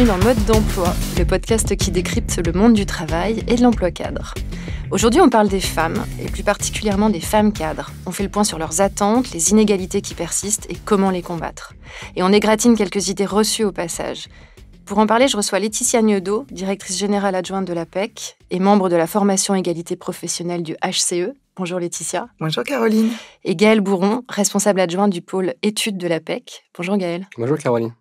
bienvenue dans Mode d'emploi, le podcast qui décrypte le monde du travail et de l'emploi cadre. Aujourd'hui, on parle des femmes, et plus particulièrement des femmes cadres. On fait le point sur leurs attentes, les inégalités qui persistent et comment les combattre. Et on égratigne quelques idées reçues au passage. Pour en parler, je reçois Laetitia Gneudeau, directrice générale adjointe de l'APEC et membre de la formation égalité professionnelle du HCE. Bonjour Laetitia. Bonjour Caroline. Et Gaëlle Bourron, responsable adjointe du pôle études de l'APEC. Bonjour Gaëlle. Bonjour Caroline.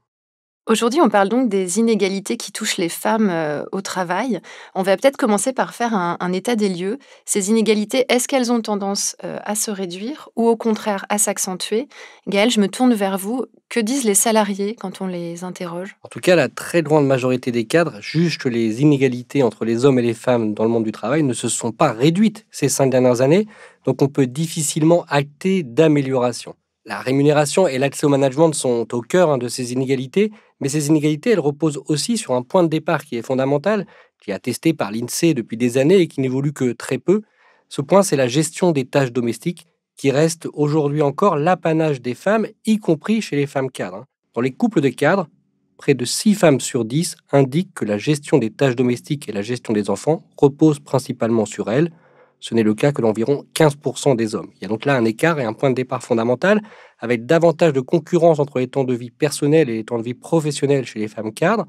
Aujourd'hui, on parle donc des inégalités qui touchent les femmes au travail. On va peut-être commencer par faire un état des lieux. Ces inégalités, est-ce qu'elles ont tendance à se réduire ou au contraire à s'accentuer? Gaëlle, je me tourne vers vous. Que disent les salariés quand on les interroge? En tout cas, la très grande majorité des cadres jugent que les inégalités entre les hommes et les femmes dans le monde du travail ne se sont pas réduites ces 5 dernières années, donc on peut difficilement acter d'amélioration. La rémunération et l'accès au management sont au cœur de ces inégalités, mais ces inégalités, elles reposent aussi sur un point de départ qui est fondamental, qui est attesté par l'INSEE depuis des années et qui n'évolue que très peu. Ce point, c'est la gestion des tâches domestiques, qui reste aujourd'hui encore l'apanage des femmes, y compris chez les femmes cadres. Dans les couples de cadres, près de 6 femmes sur 10 indiquent que la gestion des tâches domestiques et la gestion des enfants reposent principalement sur elles. Ce n'est le cas que d'environ 15% des hommes. Il y a donc là un écart et un point de départ fondamental, avec davantage de concurrence entre les temps de vie personnels et les temps de vie professionnels chez les femmes cadres,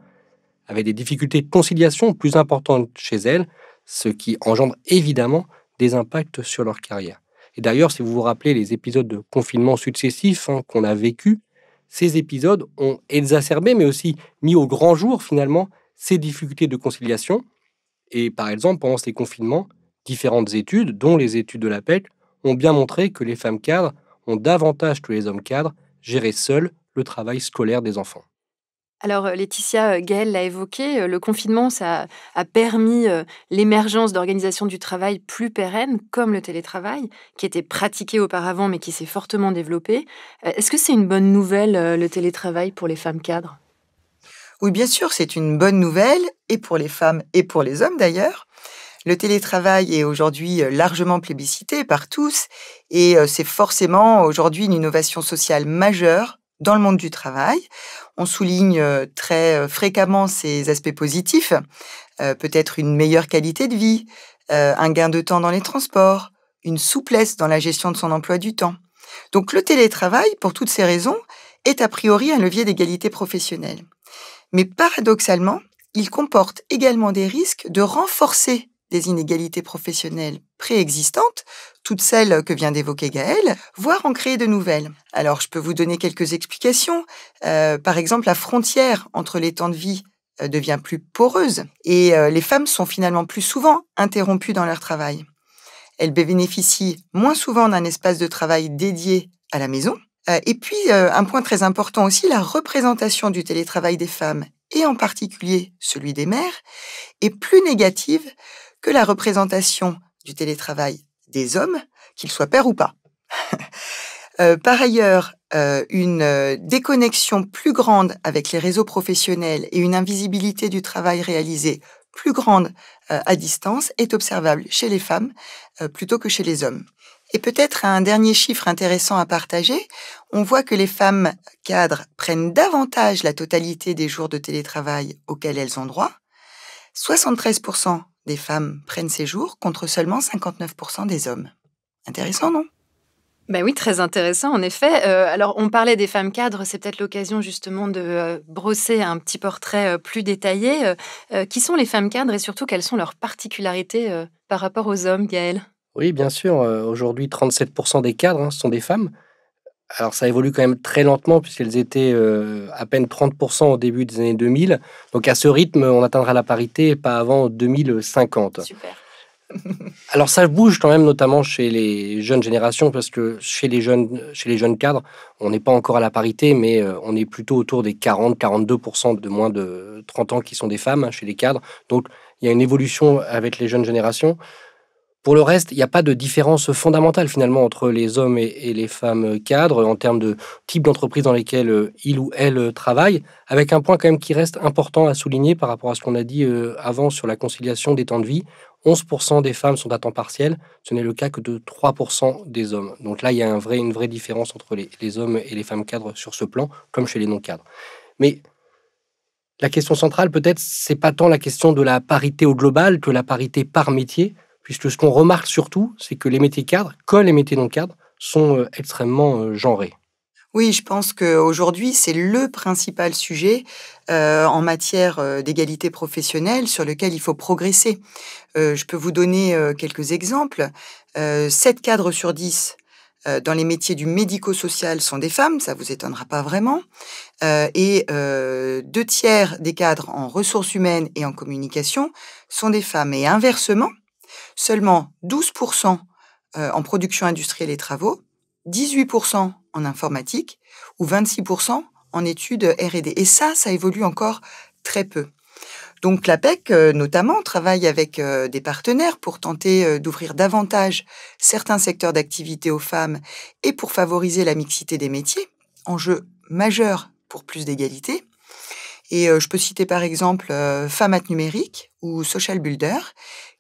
avec des difficultés de conciliation plus importantes chez elles, ce qui engendre évidemment des impacts sur leur carrière. Et d'ailleurs, si vous vous rappelez les épisodes de confinement successifs qu'on a vécus, ces épisodes ont exacerbé, mais aussi mis au grand jour finalement ces difficultés de conciliation. Et par exemple, pendant ces confinements, différentes études, dont les études de l'APEC, ont bien montré que les femmes cadres ont davantage que les hommes cadres géré seuls le travail scolaire des enfants. Alors Laetitia, Gaëlle l'a évoqué, le confinement, ça a permis l'émergence d'organisations du travail plus pérennes, comme le télétravail, qui était pratiqué auparavant mais qui s'est fortement développé. Est-ce que c'est une bonne nouvelle, le télétravail pour les femmes cadres? Oui, bien sûr, c'est une bonne nouvelle, et pour les femmes et pour les hommes d'ailleurs. Le télétravail est aujourd'hui largement plébiscité par tous, et c'est forcément aujourd'hui une innovation sociale majeure dans le monde du travail. On souligne très fréquemment ces aspects positifs, peut-être une meilleure qualité de vie, un gain de temps dans les transports, une souplesse dans la gestion de son emploi du temps. Donc le télétravail, pour toutes ces raisons, est a priori un levier d'égalité professionnelle. Mais paradoxalement, il comporte également des risques de renforcer des inégalités professionnelles préexistantes, toutes celles que vient d'évoquer Gaëlle, voire en créer de nouvelles. Alors, je peux vous donner quelques explications. Par exemple, la frontière entre les temps de vie devient plus poreuse, et les femmes sont finalement plus souvent interrompues dans leur travail. Elles bénéficient moins souvent d'un espace de travail dédié à la maison. Et puis, un point très important aussi, la représentation du télétravail des femmes, et en particulier celui des mères, est plus négative que la représentation du télétravail des hommes, qu'ils soient pères ou pas. Par ailleurs, une déconnexion plus grande avec les réseaux professionnels et une invisibilité du travail réalisé plus grande à distance est observable chez les femmes plutôt que chez les hommes. Et peut-être un dernier chiffre intéressant à partager, on voit que les femmes cadres prennent davantage la totalité des jours de télétravail auxquels elles ont droit. 73% des femmes prennent ces jours contre seulement 59% des hommes. Intéressant, non? Ben oui, très intéressant, en effet. Alors, on parlait des femmes cadres, c'est peut-être l'occasion justement de brosser un petit portrait plus détaillé. Qui sont les femmes cadres et surtout, quelles sont leurs particularités par rapport aux hommes, Gaëlle? Oui, bien sûr, aujourd'hui 37% des cadres sont des femmes. Alors ça évolue quand même très lentement puisqu'elles étaient à peine 30% au début des années 2000. Donc à ce rythme, on atteindra la parité pas avant 2050. Super. Alors ça bouge quand même, notamment chez les jeunes générations, parce que chez les jeunes cadres, on n'est pas encore à la parité, mais on est plutôt autour des 40-42% de moins de 30 ans qui sont des femmes chez les cadres. Donc il y a une évolution avec les jeunes générations. Pour le reste, il n'y a pas de différence fondamentale finalement entre les hommes et les femmes cadres en termes de type d'entreprise dans lesquelles ils ou elles travaillent, avec un point quand même qui reste important à souligner par rapport à ce qu'on a dit avant sur la conciliation des temps de vie. 11% des femmes sont à temps partiel, ce n'est le cas que de 3% des hommes. Donc là, il y a une vraie différence entre les hommes et les femmes cadres sur ce plan, comme chez les non-cadres. Mais La question centrale, peut-être, c'est pas tant la question de la parité au global que la parité par métier, puisque ce qu'on remarque surtout, c'est que les métiers cadres, comme les métiers non cadres, sont extrêmement genrés. Oui, je pense qu'aujourd'hui, c'est le principal sujet en matière d'égalité professionnelle sur lequel il faut progresser. Je peux vous donner quelques exemples. 7 cadres sur 10 dans les métiers du médico-social sont des femmes, ça vous étonnera pas vraiment. Et 2 tiers des cadres en ressources humaines et en communication sont des femmes. Et inversement, seulement 12% en production industrielle et travaux, 18% en informatique ou 26% en études R&D. Et ça évolue encore très peu. Donc l'APEC, notamment, travaille avec des partenaires pour tenter d'ouvrir davantage certains secteurs d'activité aux femmes et pour favoriser la mixité des métiers, enjeu majeur pour plus d'égalité. Et je peux citer par exemple Femmes Numérique ou Social Builder,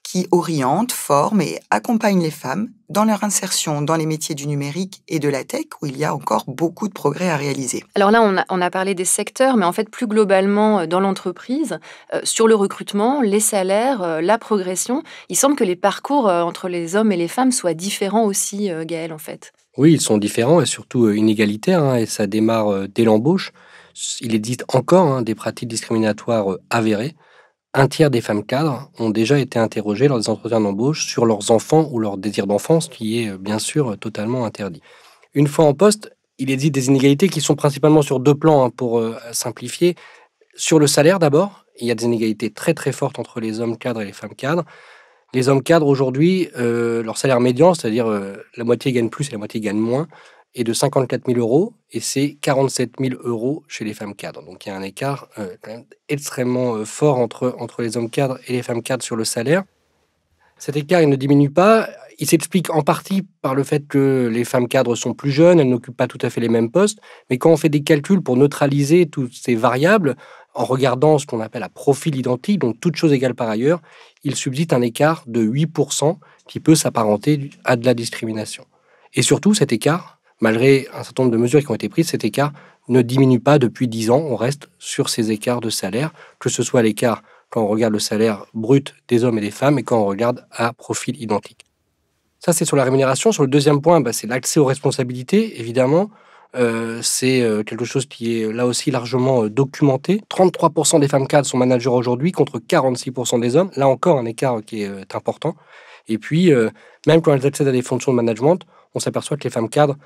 qui orientent, forment et accompagnent les femmes dans leur insertion dans les métiers du numérique et de la tech, où il y a encore beaucoup de progrès à réaliser. Alors là, on a parlé des secteurs, mais en fait, plus globalement, dans l'entreprise, sur le recrutement, les salaires, la progression, il semble que les parcours entre les hommes et les femmes soient différents aussi, Gaël, en fait. Oui, ils sont différents et surtout inégalitaires, hein, et ça démarre dès l'embauche. Il existe encore des pratiques discriminatoires avérées. Un tiers des femmes cadres ont déjà été interrogées lors des entretiens d'embauche sur leurs enfants ou leur désir d'enfance, qui est bien sûr totalement interdit. Une fois en poste, il existe des inégalités qui sont principalement sur 2 plans, pour simplifier. Sur le salaire d'abord, il y a des inégalités très très fortes entre les hommes cadres et les femmes cadres. Les hommes cadres aujourd'hui, leur salaire médian, c'est-à-dire la moitié gagne plus et la moitié gagne moins, est de 54 000 euros et c'est 47 000 euros chez les femmes cadres. Donc il y a un écart quand même extrêmement fort entre les hommes cadres et les femmes cadres sur le salaire. Cet écart, il ne diminue pas. Il s'explique en partie par le fait que les femmes cadres sont plus jeunes, elles n'occupent pas tout à fait les mêmes postes. Mais quand on fait des calculs pour neutraliser toutes ces variables, en regardant ce qu'on appelle à profil identique, donc toutes choses égales par ailleurs, il subsiste un écart de 8% qui peut s'apparenter à de la discrimination. Et surtout, cet écart, malgré un certain nombre de mesures qui ont été prises, cet écart ne diminue pas depuis 10 ans. On reste sur ces écarts de salaire, que ce soit l'écart quand on regarde le salaire brut des hommes et des femmes et quand on regarde à profil identique. Ça, c'est sur la rémunération. Sur le deuxième point, c'est l'accès aux responsabilités, évidemment. C'est quelque chose qui est là aussi largement documenté. 33% des femmes cadres sont managers aujourd'hui contre 46% des hommes. Là encore, un écart qui est important. Et puis, même quand elles accèdent à des fonctions de management, on s'aperçoit que les femmes cadres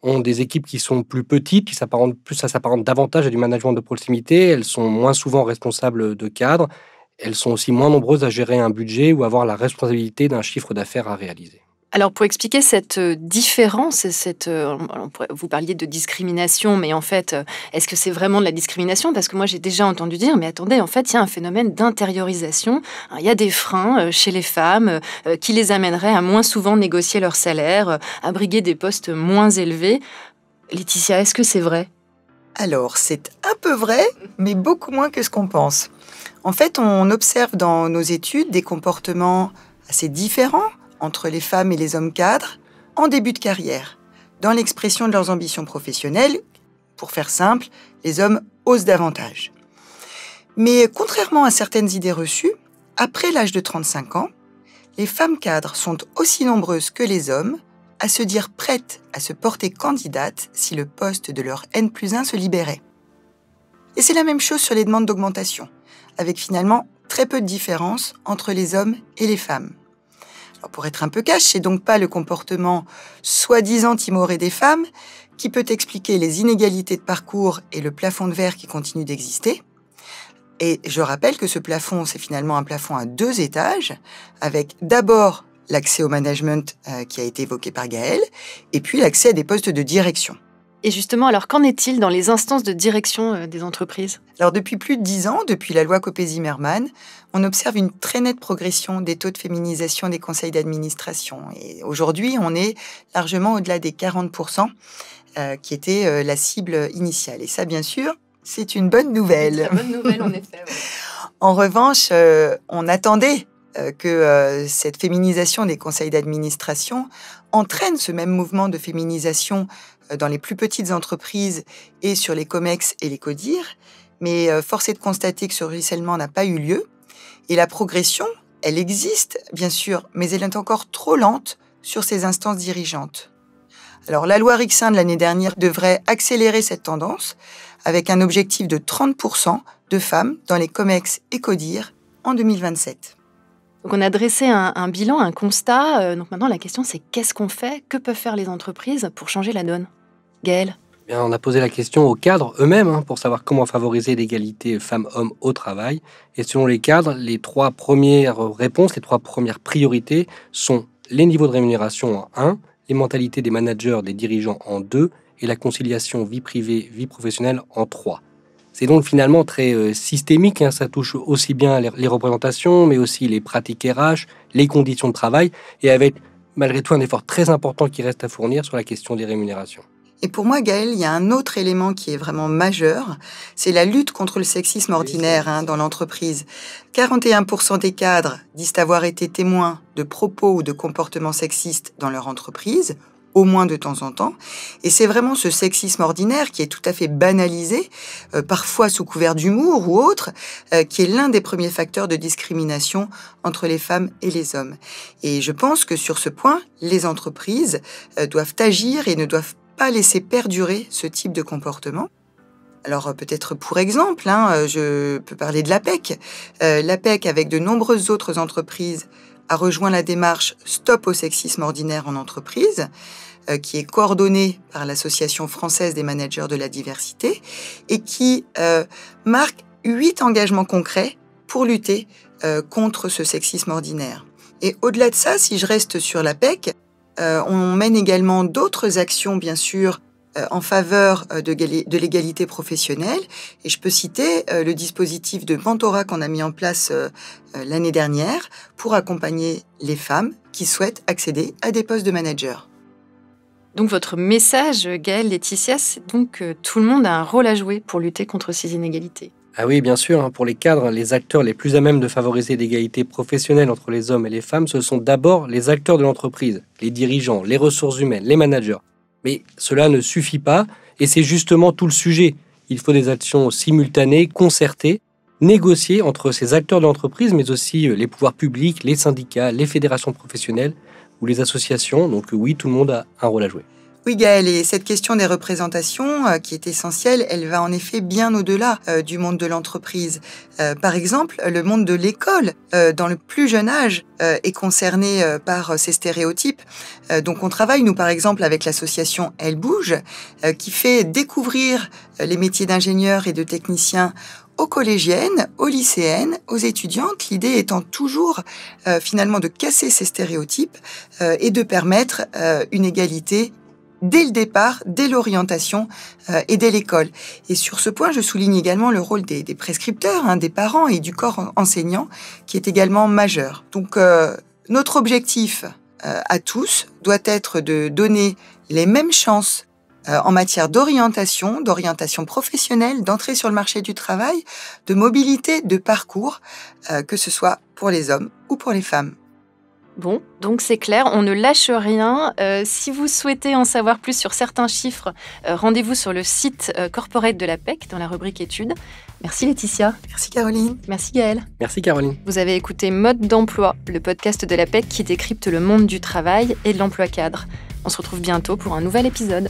ont des équipes qui sont plus petites, ça s'apparente davantage à du management de proximité. Elles sont moins souvent responsables de cadres. Elles sont aussi moins nombreuses à gérer un budget ou avoir la responsabilité d'un chiffre d'affaires à réaliser. Alors, pour expliquer cette différence, vous parliez de discrimination, mais en fait, est-ce que c'est vraiment de la discrimination? Parce que moi, j'ai déjà entendu dire, mais attendez, en fait, il y a un phénomène d'intériorisation. Il y a des freins chez les femmes qui les amèneraient à moins souvent négocier leur salaire, à briguer des postes moins élevés. Laetitia, est-ce que c'est vrai? Alors, c'est un peu vrai, mais beaucoup moins que ce qu'on pense. En fait, on observe dans nos études des comportements assez différents entre les femmes et les hommes cadres en début de carrière. Dans l'expression de leurs ambitions professionnelles, pour faire simple, les hommes osent davantage. Mais contrairement à certaines idées reçues, après l'âge de 35 ans, les femmes cadres sont aussi nombreuses que les hommes à se dire prêtes à se porter candidates si le poste de leur N+1 se libérait. Et c'est la même chose sur les demandes d'augmentation, avec finalement très peu de différence entre les hommes et les femmes. Alors pour être un peu cash, c'est donc pas le comportement soi-disant timoré des femmes qui peut expliquer les inégalités de parcours et le plafond de verre qui continue d'exister. Et je rappelle que ce plafond, c'est finalement un plafond à 2 étages, avec d'abord l'accès au management qui a été évoqué par Gaël, et puis l'accès à des postes de direction. Et justement, alors qu'en est-il dans les instances de direction des entreprises? Alors depuis plus de 10 ans, depuis la loi Copé-Zimmermann, on observe une très nette progression des taux de féminisation des conseils d'administration. Et aujourd'hui, on est largement au-delà des 40%, qui était la cible initiale. Et ça, bien sûr, c'est une bonne nouvelle. Très bonne nouvelle, en effet. Ouais. En revanche, on attendait que cette féminisation des conseils d'administration entraîne ce même mouvement de féminisation dans les plus petites entreprises et sur les COMEX et les CODIR. mais force est de constater que ce ruissellement n'a pas eu lieu. Et la progression, elle existe, bien sûr, mais elle est encore trop lente sur ces instances dirigeantes. Alors, la loi Rixain de l'année dernière devrait accélérer cette tendance avec un objectif de 30% de femmes dans les COMEX et CODIR en 2027. Donc on a dressé un bilan, un constat. Donc maintenant, la question, c'est qu'est-ce qu'on fait? Que peuvent faire les entreprises pour changer la donne? Gaël? Bien, on a posé la question aux cadres eux-mêmes pour savoir comment favoriser l'égalité femmes-hommes au travail. Et selon les cadres, les 3 premières réponses, les 3 premières priorités sont les niveaux de rémunération en 1, les mentalités des managers, des dirigeants en 2 et la conciliation vie privée, vie professionnelle en 3. C'est donc finalement très systémique, ça touche aussi bien les représentations, mais aussi les pratiques RH, les conditions de travail, et avec malgré tout un effort très important qui reste à fournir sur la question des rémunérations. Et pour moi, Gaël, il y a un autre élément qui est vraiment majeur, c'est la lutte contre le sexisme ordinaire dans l'entreprise. 41% des cadres disent avoir été témoins de propos ou de comportements sexistes dans leur entreprise, au moins de temps en temps. Et c'est vraiment ce sexisme ordinaire qui est tout à fait banalisé, parfois sous couvert d'humour ou autre, qui est l'un des premiers facteurs de discrimination entre les femmes et les hommes. Et je pense que sur ce point, les entreprises doivent agir et ne doivent pas laisser perdurer ce type de comportement. Alors peut-être pour exemple, je peux parler de l'APEC. L'APEC, avec de nombreuses autres entreprises, a rejoint la démarche Stop au sexisme ordinaire en entreprise, qui est coordonnée par l'Association française des managers de la diversité et qui marque 8 engagements concrets pour lutter contre ce sexisme ordinaire. Et au-delà de ça, si je reste sur l'APEC, on mène également d'autres actions, bien sûr, en faveur de l'égalité professionnelle. Et je peux citer le dispositif de mentorat qu'on a mis en place l'année dernière pour accompagner les femmes qui souhaitent accéder à des postes de manager. Donc votre message, Gaël, Laetitia, c'est donc que tout le monde a un rôle à jouer pour lutter contre ces inégalités. Ah oui, bien sûr, pour les cadres, les acteurs les plus à même de favoriser l'égalité professionnelle entre les hommes et les femmes, ce sont d'abord les acteurs de l'entreprise, les dirigeants, les ressources humaines, les managers. Mais cela ne suffit pas, et c'est justement tout le sujet. Il faut des actions simultanées, concertées, négociées entre ces acteurs de l'entreprise, mais aussi les pouvoirs publics, les syndicats, les fédérations professionnelles ou les associations. Donc oui, tout le monde a un rôle à jouer. Oui, Gaël, et cette question des représentations, qui est essentielle, elle va en effet bien au-delà du monde de l'entreprise. Par exemple, le monde de l'école, dans le plus jeune âge, est concerné par ces stéréotypes. Donc on travaille, nous, par exemple, avec l'association Elle Bouge, qui fait découvrir les métiers d'ingénieur et de technicien aux collégiennes, aux lycéennes, aux étudiantes, l'idée étant toujours finalement de casser ces stéréotypes et de permettre une égalité dès le départ, dès l'orientation et dès l'école. Et sur ce point, je souligne également le rôle des prescripteurs, des parents et du corps enseignant, qui est également majeur. Donc, notre objectif à tous doit être de donner les mêmes chances en matière d'orientation professionnelle, d'entrée sur le marché du travail, de mobilité, de parcours, que ce soit pour les hommes ou pour les femmes. Bon, donc c'est clair, on ne lâche rien. Si vous souhaitez en savoir plus sur certains chiffres, rendez-vous sur le site corporate de l'APEC dans la rubrique études. Merci Laetitia. Merci Caroline. Merci Gaël. Merci Caroline. Vous avez écouté Mode d'emploi, le podcast de l'APEC qui décrypte le monde du travail et de l'emploi cadre. On se retrouve bientôt pour un nouvel épisode.